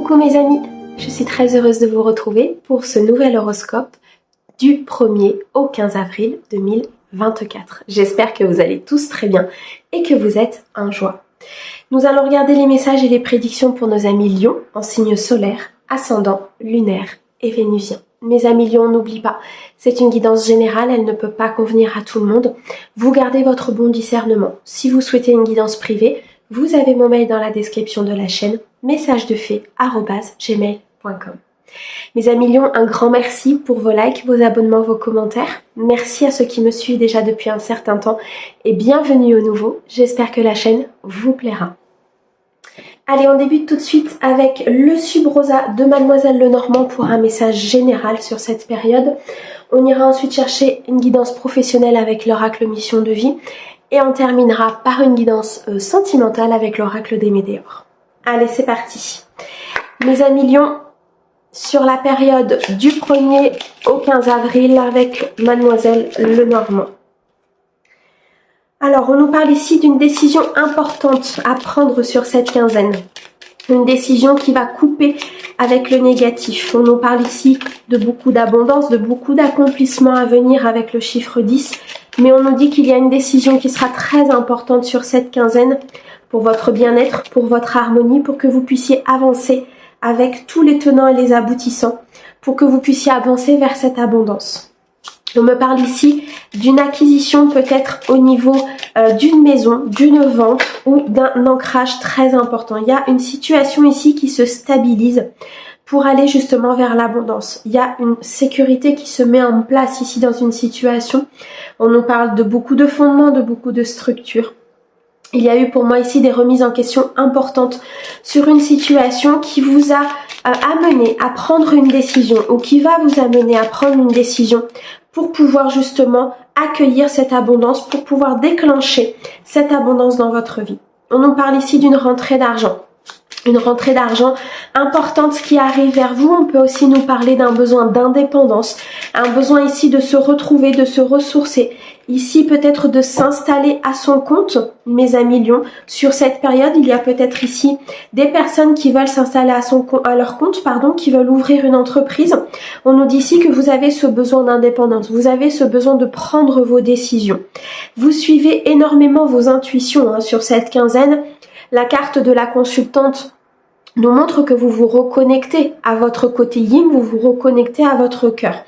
Coucou mes amis, je suis très heureuse de vous retrouver pour ce nouvel horoscope du 1er au 15 avril 2024. J'espère que vous allez tous très bien et que vous êtes en joie. Nous allons regarder les messages et les prédictions pour nos amis Lion en signe solaire, ascendant, lunaire et vénusien. Mes amis Lion, n'oubliez pas, c'est une guidance générale, elle ne peut pas convenir à tout le monde. Vous gardez votre bon discernement. Si vous souhaitez une guidance privée, vous avez mon mail dans la description de la chaîne, messagesdefée@gmail.com. Mes amis Lion, un grand merci pour vos likes, vos abonnements, vos commentaires. Merci à ceux qui me suivent déjà depuis un certain temps et bienvenue aux nouveaux. J'espère que la chaîne vous plaira. Allez, on débute tout de suite avec le Subrosa de Mademoiselle Lenormand pour un message général sur cette période. On ira ensuite chercher une guidance professionnelle avec l'oracle Mission de Vie et on terminera par une guidance sentimentale avec l'oracle des Météores. Allez, c'est parti. Mes amis Lion, sur la période du 1er au 15 avril avec Mademoiselle Lenormand. Alors, on nous parle ici d'une décision importante à prendre sur cette quinzaine. Une décision qui va couper avec le négatif. On nous parle ici de beaucoup d'abondance, de beaucoup d'accomplissements à venir avec le chiffre 10. Mais on nous dit qu'il y a une décision qui sera très importante sur cette quinzaine pour votre bien-être, pour votre harmonie, pour que vous puissiez avancer avec tous les tenants et les aboutissants, pour que vous puissiez avancer vers cette abondance. On me parle ici d'une acquisition peut-être au niveau d'une maison, d'une vente ou d'un ancrage très important. Il y a une situation ici qui se stabilise pour aller justement vers l'abondance. Il y a une sécurité qui se met en place ici dans une situation. On nous parle de beaucoup de fondements, de beaucoup de structures. Il y a eu pour moi ici des remises en question importantes sur une situation qui vous a amené à prendre une décision ou qui va vous amener à prendre une décision pour pouvoir justement accueillir cette abondance, pour pouvoir déclencher cette abondance dans votre vie. On nous parle ici d'une rentrée d'argent. Une rentrée d'argent importante qui arrive vers vous. On peut aussi nous parler d'un besoin d'indépendance, un besoin ici de se retrouver, de se ressourcer. Ici, peut-être de s'installer à son compte, mes amis Lion. Sur cette période, il y a peut-être ici des personnes qui veulent s'installer à leur compte, qui veulent ouvrir une entreprise. On nous dit ici que vous avez ce besoin d'indépendance, vous avez ce besoin de prendre vos décisions. Vous suivez énormément vos intuitions sur cette quinzaine. La carte de la consultante nous montre que vous vous reconnectez à votre côté yin, vous vous reconnectez à votre cœur.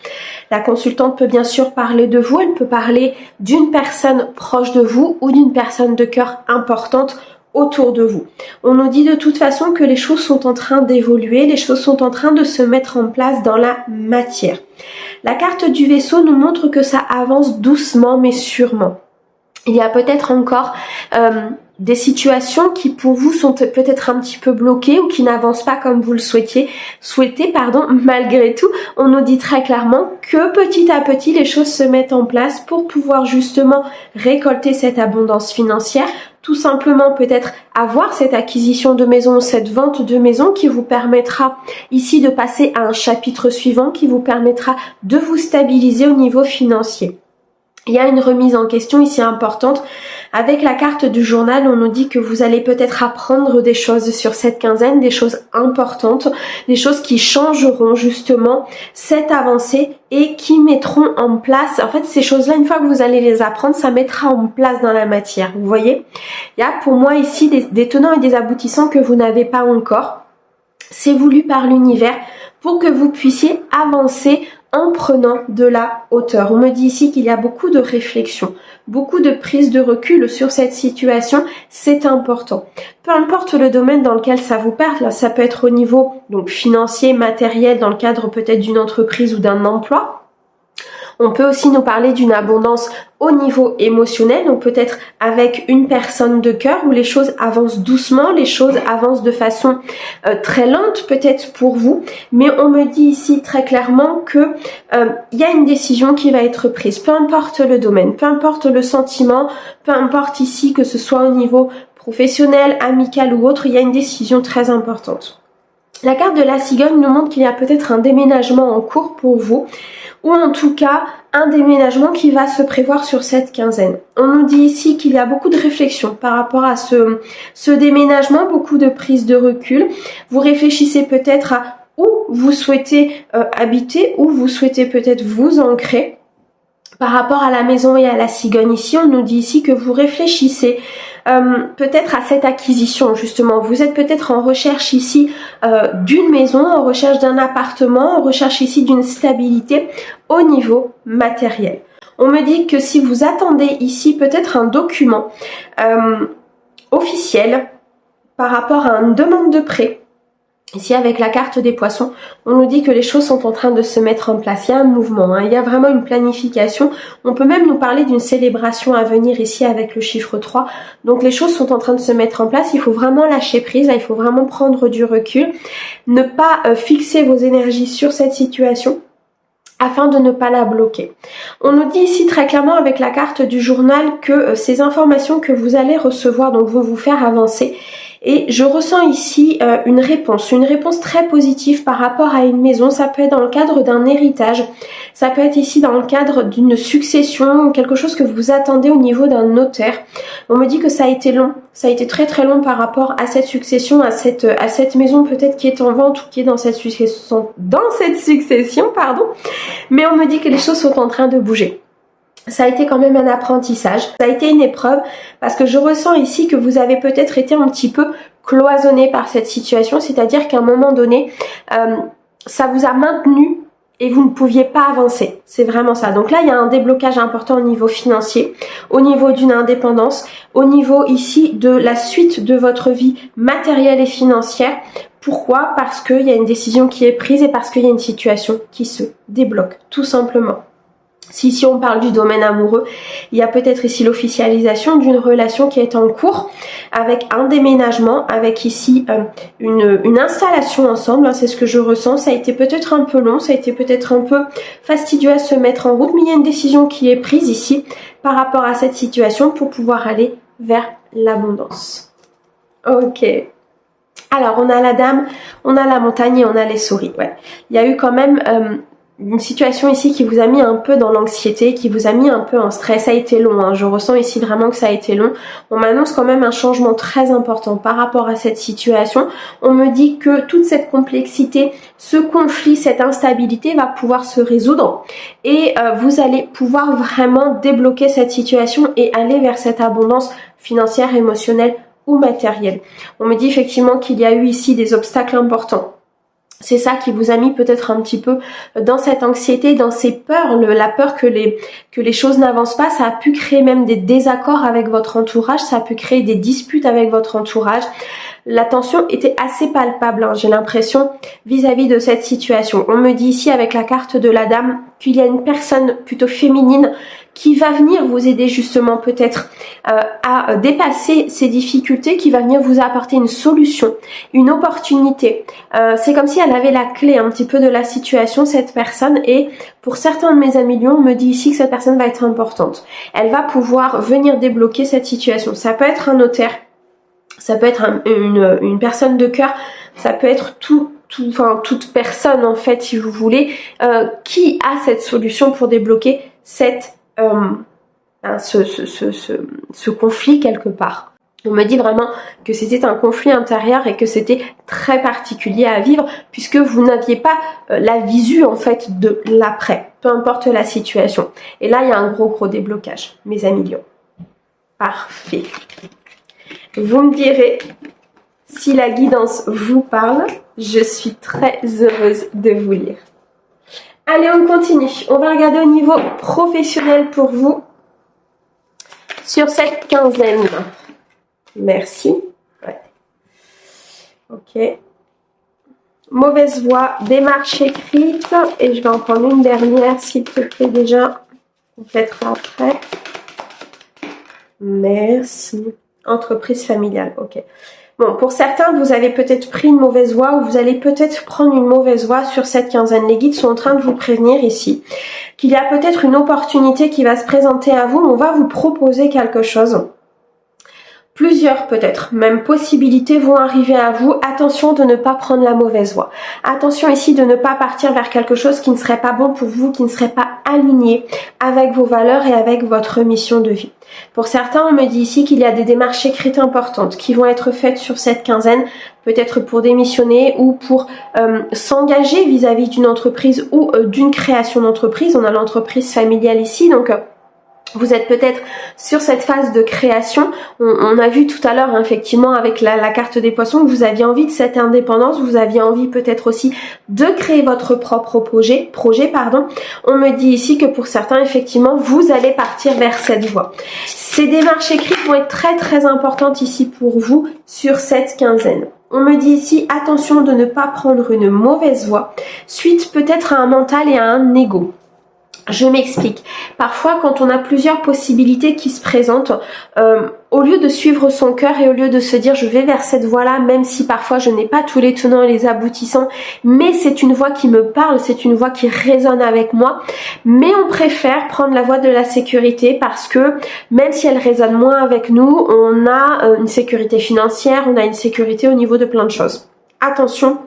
La consultante peut bien sûr parler de vous, elle peut parler d'une personne proche de vous ou d'une personne de cœur importante autour de vous. On nous dit de toute façon que les choses sont en train d'évoluer, les choses sont en train de se mettre en place dans la matière. La carte du vaisseau nous montre que ça avance doucement mais sûrement. Il y a peut-être encore des situations qui pour vous sont peut-être un petit peu bloquées ou qui n'avancent pas comme vous le souhaitez, malgré tout, on nous dit très clairement que petit à petit les choses se mettent en place pour pouvoir justement récolter cette abondance financière, tout simplement peut-être avoir cette acquisition de maison, cette vente de maison qui vous permettra ici de passer à un chapitre suivant, qui vous permettra de vous stabiliser au niveau financier. Il y a une remise en question ici importante. Avec la carte du journal, on nous dit que vous allez peut-être apprendre des choses sur cette quinzaine, des choses importantes, des choses qui changeront justement cette avancée et qui mettront en place, en fait ces choses-là, une fois que vous allez les apprendre, ça mettra en place dans la matière, vous voyez. Il y a pour moi ici des tenants et des aboutissants que vous n'avez pas encore. C'est voulu par l'univers pour que vous puissiez avancer en prenant de la hauteur. On me dit ici qu'il y a beaucoup de réflexion, beaucoup de prise de recul sur cette situation, c'est important. Peu importe le domaine dans lequel ça vous parle, ça peut être au niveau donc financier, matériel, dans le cadre peut-être d'une entreprise ou d'un emploi. On peut aussi nous parler d'une abondance au niveau émotionnel, donc peut-être avec une personne de cœur où les choses avancent doucement, les choses avancent de façon très lente peut-être pour vous, mais on me dit ici très clairement que il y a une décision qui va être prise, peu importe le domaine, peu importe le sentiment, peu importe ici que ce soit au niveau professionnel, amical ou autre, il y a une décision très importante. La carte de la cigogne nous montre qu'il y a peut-être un déménagement en cours pour vous, ou en tout cas un déménagement qui va se prévoir sur cette quinzaine. On nous dit ici qu'il y a beaucoup de réflexion par rapport à ce déménagement, beaucoup de prise de recul. Vous réfléchissez peut-être à où vous souhaitez habiter, où vous souhaitez peut-être vous ancrer. Par rapport à la maison et à la cigogne ici, on nous dit ici que vous réfléchissez peut-être à cette acquisition justement. Vous êtes peut-être en recherche ici d'une maison, en recherche d'un appartement, en recherche ici d'une stabilité au niveau matériel. On me dit que si vous attendez ici peut-être un document officiel par rapport à une demande de prêt, ici avec la carte des poissons, on nous dit que les choses sont en train de se mettre en place. Il y a un mouvement, hein, il y a vraiment une planification. On peut même nous parler d'une célébration à venir ici avec le chiffre 3. Donc les choses sont en train de se mettre en place. Il faut vraiment lâcher prise, là, il faut vraiment prendre du recul. Ne pas fixer vos énergies sur cette situation afin de ne pas la bloquer. On nous dit ici très clairement avec la carte du journal que ces informations que vous allez recevoir donc vont vous faire avancer. Et je ressens ici une réponse très positive par rapport à une maison. Ça peut être dans le cadre d'un héritage, ça peut être ici dans le cadre d'une succession, quelque chose que vous attendez au niveau d'un notaire. On me dit que ça a été long, ça a été très très long par rapport à cette succession, à cette maison peut-être qui est en vente ou qui est dans cette succession, pardon. Mais on me dit que les choses sont en train de bouger. Ça a été quand même un apprentissage, ça a été une épreuve parce que je ressens ici que vous avez peut-être été un petit peu cloisonné par cette situation, c'est-à-dire qu'à un moment donné, ça vous a maintenu et vous ne pouviez pas avancer. C'est vraiment ça. Donc là, il y a un déblocage important au niveau financier, au niveau d'une indépendance, au niveau ici de la suite de votre vie matérielle et financière. Pourquoi? Parce qu'il y a une décision qui est prise et parce qu'il y a une situation qui se débloque, tout simplement. Si ici on parle du domaine amoureux, il y a peut-être ici l'officialisation d'une relation qui est en cours avec un déménagement, avec ici une installation ensemble, hein, c'est ce que je ressens. Ça a été peut-être un peu long, ça a été peut-être un peu fastidieux à se mettre en route, mais il y a une décision qui est prise ici par rapport à cette situation pour pouvoir aller vers l'abondance. Ok. Alors on a la dame, on a la montagne et on a les souris. Ouais. Il y a eu quand même une situation ici qui vous a mis un peu dans l'anxiété, qui vous a mis un peu en stress. Ça a été long, hein. Je ressens ici vraiment que ça a été long. On m'annonce quand même un changement très important par rapport à cette situation. On me dit que toute cette complexité, ce conflit, cette instabilité va pouvoir se résoudre et vous allez pouvoir vraiment débloquer cette situation et aller vers cette abondance financière, émotionnelle ou matérielle. On me dit effectivement qu'il y a eu ici des obstacles importants. C'est ça qui vous a mis peut-être un petit peu dans cette anxiété, dans ces peurs, la peur que les choses n'avancent pas. Ça a pu créer même des désaccords avec votre entourage, ça a pu créer des disputes avec votre entourage. La tension était assez palpable, hein, j'ai l'impression, vis-à-vis de cette situation. On me dit ici avec la carte de la dame qu'il y a une personne plutôt féminine qui va venir vous aider justement peut-être à dépasser ces difficultés, qui va venir vous apporter une solution, une opportunité. C'est comme si elle avait la clé un petit peu de la situation, cette personne, et pour certains de mes amis lions, on me dit ici que cette personne va être importante. Elle va pouvoir venir débloquer cette situation. Ça peut être un notaire, ça peut être une personne de cœur, ça peut être toute personne en fait, si vous voulez, qui a cette solution pour débloquer ce conflit quelque part. On me dit vraiment que c'était un conflit intérieur et que c'était très particulier à vivre puisque vous n'aviez pas la visu en fait de l'après, peu importe la situation. Et là, il y a un gros déblocage, mes amis lions. Parfait. Vous me direz si la guidance vous parle. Je suis très heureuse de vous lire. Allez, on continue. On va regarder au niveau professionnel pour vous sur cette quinzaine. Merci. Ouais. Ok. Mauvaise voix, démarche écrite. Et je vais en prendre une dernière, s'il te plaît, déjà. Peut-être après. Merci. Entreprise familiale. Ok. Bon, pour certains, vous avez peut-être pris une mauvaise voie ou vous allez peut-être prendre une mauvaise voie sur cette quinzaine. Les guides sont en train de vous prévenir ici qu'il y a peut-être une opportunité qui va se présenter à vous. On va vous proposer quelque chose Plusieurs peut-être, même possibilités vont arriver à vous. Attention de ne pas prendre la mauvaise voie. Attention ici de ne pas partir vers quelque chose qui ne serait pas bon pour vous, qui ne serait pas aligné avec vos valeurs et avec votre mission de vie. Pour certains, on me dit ici qu'il y a des démarches écrites importantes qui vont être faites sur cette quinzaine, peut-être pour démissionner ou pour s'engager vis-à-vis d'une entreprise ou d'une création d'entreprise. On a l'entreprise familiale ici, donc vous êtes peut-être sur cette phase de création. On a vu tout à l'heure, hein, effectivement, avec la carte des poissons, que vous aviez envie de cette indépendance. Vous aviez envie peut-être aussi de créer votre propre projet. On me dit ici que pour certains, effectivement, vous allez partir vers cette voie. Ces démarches écrites vont être très très importantes ici pour vous sur cette quinzaine. On me dit ici, attention de ne pas prendre une mauvaise voie, suite peut-être à un mental et à un ego. Je m'explique. Parfois, quand on a plusieurs possibilités qui se présentent, au lieu de suivre son cœur et au lieu de se dire je vais vers cette voie-là, même si parfois je n'ai pas tous les tenants et les aboutissants, mais c'est une voie qui me parle, c'est une voie qui résonne avec moi, mais on préfère prendre la voie de la sécurité parce que même si elle résonne moins avec nous, on a une sécurité financière, on a une sécurité au niveau de plein de choses. Attention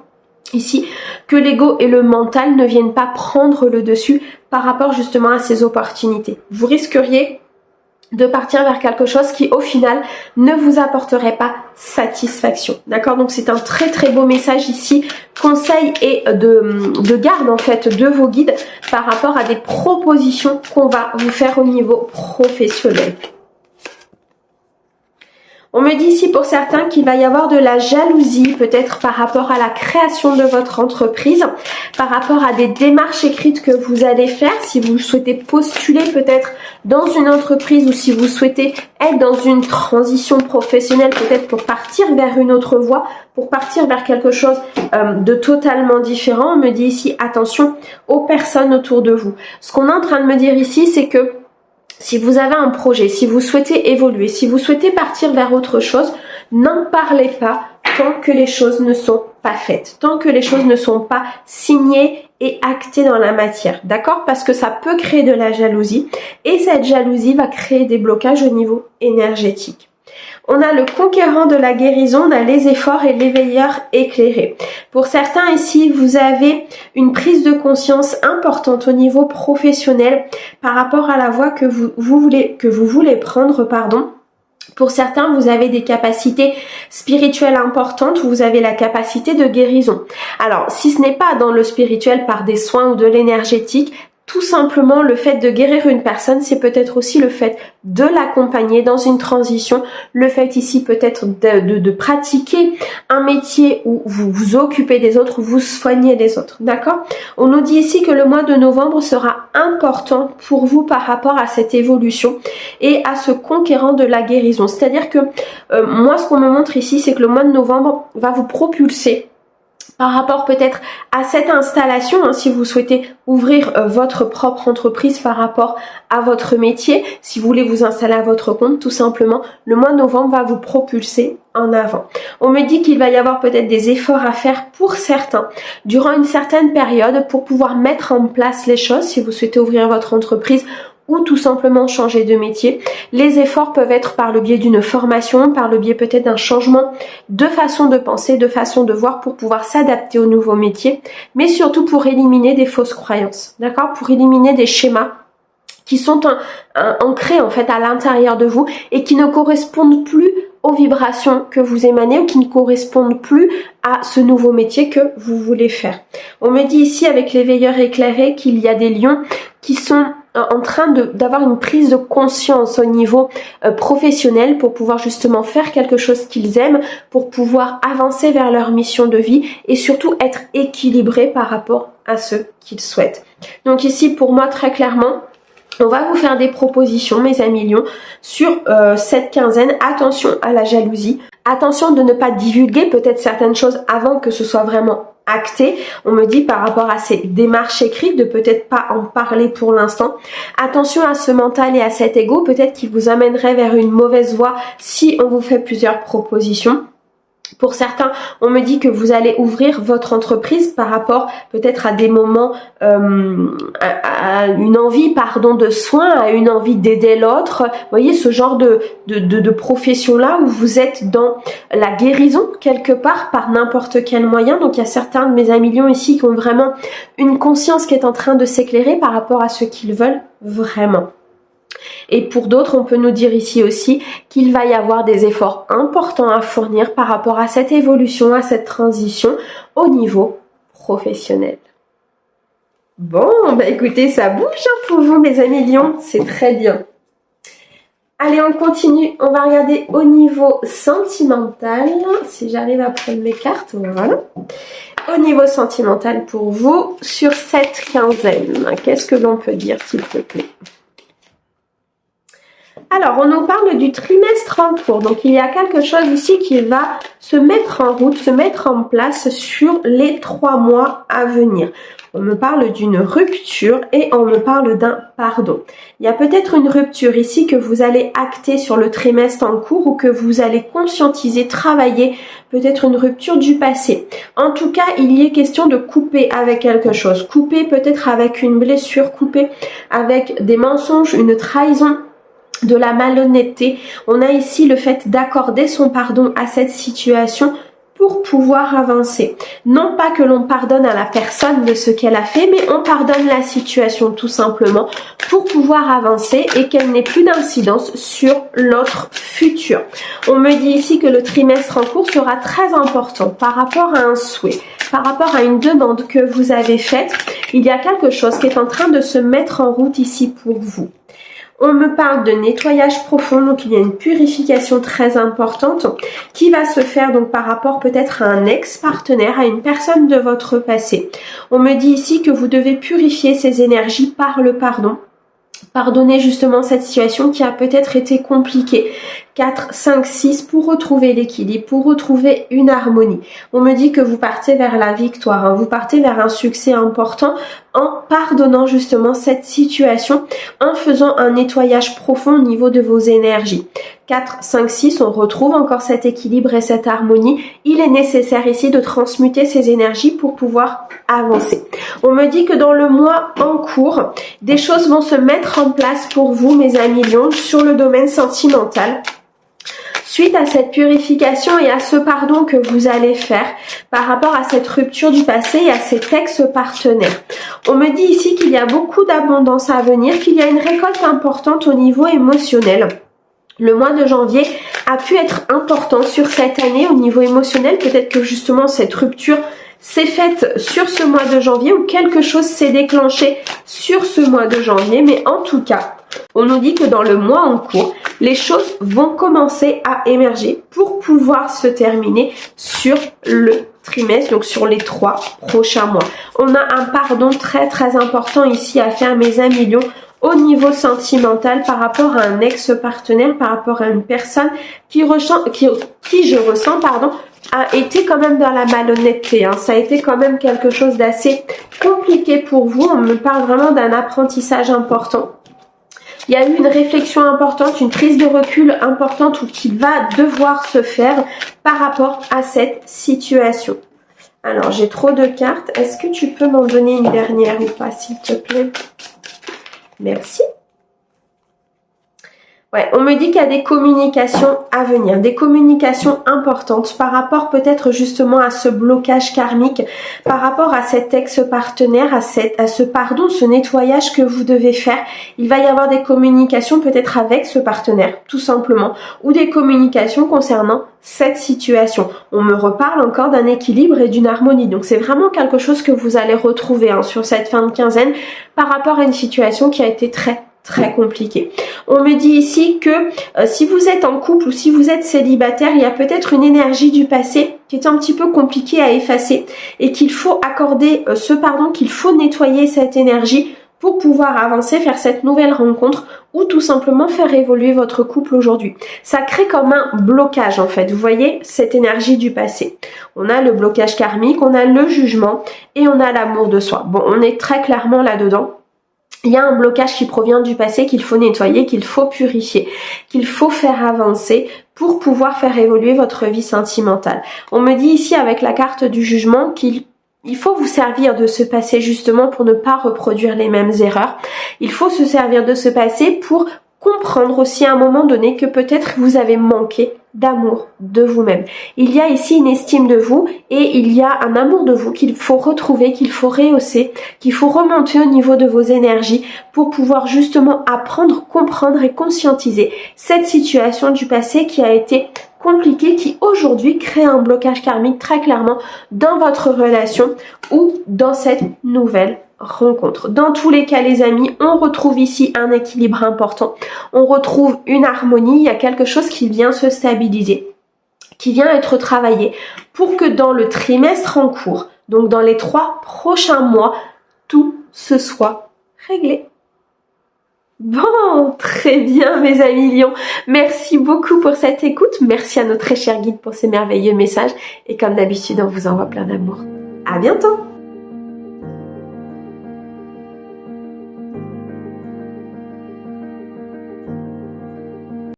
ici, que l'ego et le mental ne viennent pas prendre le dessus par rapport justement à ces opportunités. Vous risqueriez de partir vers quelque chose qui au final ne vous apporterait pas satisfaction. D'accord? Donc c'est un très très beau message ici, conseil et de garde en fait de vos guides par rapport à des propositions qu'on va vous faire au niveau professionnel. On me dit ici pour certains qu'il va y avoir de la jalousie peut-être par rapport à la création de votre entreprise, par rapport à des démarches écrites que vous allez faire, si vous souhaitez postuler peut-être dans une entreprise ou si vous souhaitez être dans une transition professionnelle peut-être pour partir vers une autre voie, pour partir vers quelque chose de totalement différent. On me dit ici attention aux personnes autour de vous. Ce qu'on est en train de me dire ici, c'est que si vous avez un projet, si vous souhaitez évoluer, si vous souhaitez partir vers autre chose, n'en parlez pas tant que les choses ne sont pas faites, tant que les choses ne sont pas signées et actées dans la matière, d'accord? Parce que ça peut créer de la jalousie et cette jalousie va créer des blocages au niveau énergétique. On a le conquérant de la guérison, on a les efforts et l'éveilleur éclairé. Pour certains ici, vous avez une prise de conscience importante au niveau professionnel par rapport à la voie que vous voulez prendre, Pour certains, vous avez des capacités spirituelles importantes, vous avez la capacité de guérison. Alors, si ce n'est pas dans le spirituel par des soins ou de l'énergétique, tout simplement, le fait de guérir une personne, c'est peut-être aussi le fait de l'accompagner dans une transition, le fait ici peut-être de pratiquer un métier où vous vous occupez des autres, vous soignez les autres, d'accord? On nous dit ici que le mois de novembre sera important pour vous par rapport à cette évolution et à ce conquérant de la guérison. C'est-à-dire que moi, ce qu'on me montre ici, c'est que le mois de novembre va vous propulser par rapport peut-être à cette installation, hein, si vous souhaitez ouvrir votre propre entreprise par rapport à votre métier, si vous voulez vous installer à votre compte, tout simplement, le mois de novembre va vous propulser en avant. On me dit qu'il va y avoir peut-être des efforts à faire pour certains durant une certaine période pour pouvoir mettre en place les choses, si vous souhaitez ouvrir votre entreprise ou tout simplement changer de métier. Les efforts peuvent être par le biais d'une formation, par le biais peut-être d'un changement de façon de penser, de façon de voir pour pouvoir s'adapter au nouveau métier, mais surtout pour éliminer des fausses croyances, d'accord? Pour éliminer des schémas qui sont ancrés en fait à l'intérieur de vous et qui ne correspondent plus aux vibrations que vous émanez ou qui ne correspondent plus à ce nouveau métier que vous voulez faire. On me dit ici avec l'éveilleur éclairé qu'il y a des lions qui sont en train d'avoir une prise de conscience au niveau professionnel pour pouvoir justement faire quelque chose qu'ils aiment, pour pouvoir avancer vers leur mission de vie et surtout être équilibrés par rapport à ce qu'ils souhaitent. Donc ici pour moi très clairement, on va vous faire des propositions, mes amis lions, sur cette quinzaine. Attention à la jalousie. Attention de ne pas divulguer peut-être certaines choses avant que ce soit vraiment acté. On me dit par rapport à ces démarches écrites de peut-être pas en parler pour l'instant. Attention à ce mental et à cet ego, peut-être qu'il vous amènerait vers une mauvaise voie si on vous fait plusieurs propositions. Pour certains, on me dit que vous allez ouvrir votre entreprise par rapport peut-être à des moments, à une envie, de soin, à une envie d'aider l'autre. Vous voyez, ce genre de profession-là où vous êtes dans la guérison quelque part par n'importe quel moyen. Donc, il y a certains de mes amis lions ici qui ont vraiment une conscience qui est en train de s'éclairer par rapport à ce qu'ils veulent vraiment. Et pour d'autres, on peut nous dire ici aussi qu'il va y avoir des efforts importants à fournir par rapport à cette évolution, à cette transition au niveau professionnel. Bon, écoutez, ça bouge pour vous mes amis lions, c'est très bien. Allez, on continue, on va regarder au niveau sentimental, si j'arrive à prendre mes cartes, voilà. Au niveau sentimental pour vous, sur cette quinzaine, qu'est-ce que l'on peut dire s'il te plaît ? Alors, on nous parle du trimestre en cours. Donc, il y a quelque chose ici qui va se mettre en route, se mettre en place sur les 3 mois à venir. On me parle d'une rupture et on me parle d'un pardon. Il y a peut-être une rupture ici que vous allez acter sur le trimestre en cours ou que vous allez conscientiser, travailler, peut-être une rupture du passé. En tout cas, il y est question de couper avec quelque chose. Couper peut-être avec une blessure, couper avec des mensonges, une trahison, de la malhonnêteté. On a ici le fait d'accorder son pardon à cette situation pour pouvoir avancer. Non pas que l'on pardonne à la personne de ce qu'elle a fait, mais on pardonne la situation tout simplement pour pouvoir avancer et qu'elle n'ait plus d'incidence sur l'autre futur. On me dit ici que le trimestre en cours sera très important par rapport à un souhait, par rapport à une demande que vous avez faite. Il y a quelque chose qui est en train de se mettre en route ici pour vous. On me parle de nettoyage profond, donc il y a une purification très importante qui va se faire donc par rapport peut-être à un ex-partenaire, à une personne de votre passé. On me dit ici que vous devez purifier ces énergies par le pardon. Pardonner justement cette situation qui a peut-être été compliquée. 4, 5, 6 pour retrouver l'équilibre, pour retrouver une harmonie. On me dit que vous partez vers la victoire, vous partez vers un succès important en pardonnant justement cette situation, en faisant un nettoyage profond au niveau de vos énergies. 4, 5, 6, on retrouve encore cet équilibre et cette harmonie. Il est nécessaire ici de transmuter ces énergies pour pouvoir avancer. On me dit que dans le mois en cours, des choses vont se mettre en place pour vous, mes amis lions, sur le domaine sentimental. Suite à cette purification et à ce pardon que vous allez faire par rapport à cette rupture du passé et à cet ex-partenaire. On me dit ici qu'il y a beaucoup d'abondance à venir, qu'il y a une récolte importante au niveau émotionnel. Le mois de janvier a pu être important sur cette année au niveau émotionnel. Peut-être que justement cette rupture s'est faite sur ce mois de janvier ou quelque chose s'est déclenché sur ce mois de janvier. Mais en tout cas, on nous dit que dans le mois en cours, les choses vont commencer à émerger pour pouvoir se terminer sur le trimestre, donc sur les 3 prochains mois. On a un pardon très très important ici à faire, mes amis lions, au niveau sentimental par rapport à un ex-partenaire, par rapport à une personne qui je ressens, a été quand même dans la malhonnêteté. Ça a été quand même quelque chose d'assez compliqué pour vous. On me parle vraiment d'un apprentissage important. Il y a eu une réflexion importante, une prise de recul importante qui va devoir se faire par rapport à cette situation. Alors, j'ai trop de cartes. Est-ce que tu peux m'en donner une dernière ou pas, s'il te plaît? Merci. Ouais, on me dit qu'il y a des communications à venir, des communications importantes par rapport peut-être justement à ce blocage karmique, par rapport à cet ex-partenaire, à ce pardon, ce nettoyage que vous devez faire. Il va y avoir des communications peut-être avec ce partenaire, tout simplement, ou des communications concernant cette situation. On me reparle encore d'un équilibre et d'une harmonie. Donc c'est vraiment quelque chose que vous allez retrouver sur cette fin de quinzaine par rapport à une situation qui a été très compliqué. On me dit ici que si vous êtes en couple ou si vous êtes célibataire, il y a peut-être une énergie du passé qui est un petit peu compliquée à effacer et qu'il faut accorder ce pardon, qu'il faut nettoyer cette énergie pour pouvoir avancer, faire cette nouvelle rencontre ou tout simplement faire évoluer votre couple aujourd'hui. Ça crée comme un blocage en fait, vous voyez, cette énergie du passé. On a le blocage karmique, on a le jugement et on a l'amour de soi. Bon, on est très clairement là-dedans. il y a un blocage qui provient du passé qu'il faut nettoyer, qu'il faut purifier, qu'il faut faire avancer pour pouvoir faire évoluer votre vie sentimentale. On me dit ici avec la carte du jugement qu'il faut vous servir de ce passé justement pour ne pas reproduire les mêmes erreurs. Il faut se servir de ce passé pour comprendre aussi à un moment donné que peut-être vous avez manqué d'amour de vous-même. Il y a ici une estime de vous et il y a un amour de vous qu'il faut retrouver, qu'il faut rehausser, qu'il faut remonter au niveau de vos énergies pour pouvoir justement apprendre, comprendre et conscientiser cette situation du passé qui a été compliquée, qui aujourd'hui crée un blocage karmique très clairement dans votre relation ou dans cette nouvelle rencontre. Dans tous les cas les amis, on retrouve ici un équilibre important, on retrouve une harmonie, il y a quelque chose qui vient se stabiliser, qui vient être travaillé pour que dans le trimestre en cours, donc dans les 3 prochains mois, tout se soit réglé. Bon, très bien mes amis lions, merci beaucoup pour cette écoute, merci à notre très cher guide pour ces merveilleux messages et comme d'habitude on vous envoie plein d'amour. À bientôt.